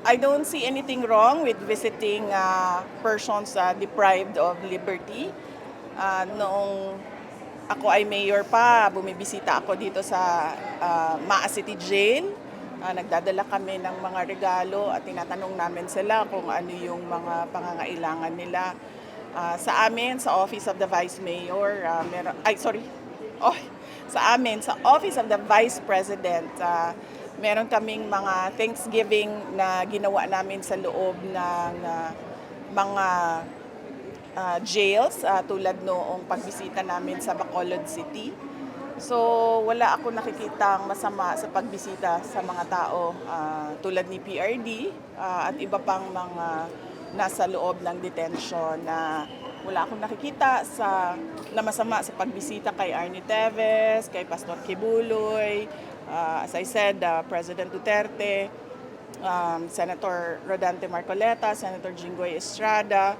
I don't see anything wrong with visiting persons deprived of liberty. Noong ako ay mayor pa, bumibisita ako dito sa Maa City Jail. Nagdadala kami ng mga regalo at tinatanong namin sila kung ano yung mga pangangailangan nila. Sa amin, sa Office of the Vice Mayor, oh, sa amin, sa Office of the Vice President, meron kaming mga Thanksgiving na ginawa namin sa loob ng mga jails tulad noong pagbisita namin sa Bacolod City. So wala ako nakikitang masama sa pagbisita sa mga tao tulad ni PRD at iba pang mga nasa loob ng detention na wala akong nakikita na masama sa pagbisita kay Arnie Teves, kay Pastor Kibuloy, as I said, President Duterte, Senator Rodante Marcoleta, Senator Jinggoy Estrada,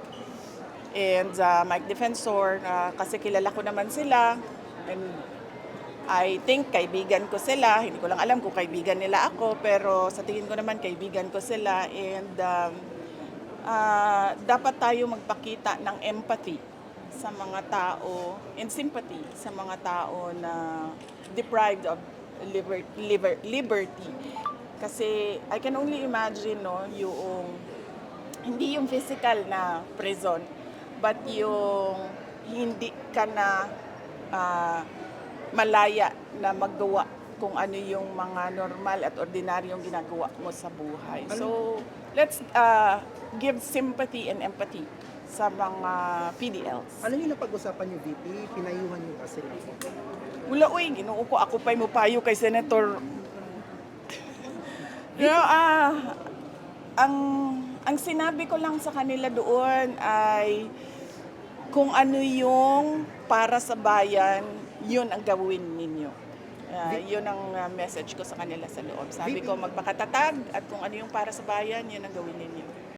and Mike Defensor, kasi kilala ko naman sila. And I think kaibigan ko sila. Hindi ko lang alam kung kaibigan nila ako, pero sa tingin ko naman kaibigan ko sila. And dapat tayo magpakita ng empathy sa mga tao and sympathy sa mga tao na deprived of liberty. Kasi I can only imagine hindi yung physical na prison, but yung hindi ka na malaya na magawa kung ano yung mga normal at ordinaryong ginagawa mo sa buhay. So, let's give sympathy and empathy sa mga PDLs. Ano yung napag-usapan niyo, VP? Pinayuhan niyo kasi. Wala, ginoo ko. Ako pa'y mupayo kay Senator. Pero, ang sinabi ko lang sa kanila doon ay kung ano yung para sa bayan, yun ang gawin ninyo. Yun ang message ko sa kanila sa loob. Sabi ko, magpakatatag at kung ano yung para sa bayan, yun ang gawin ninyo.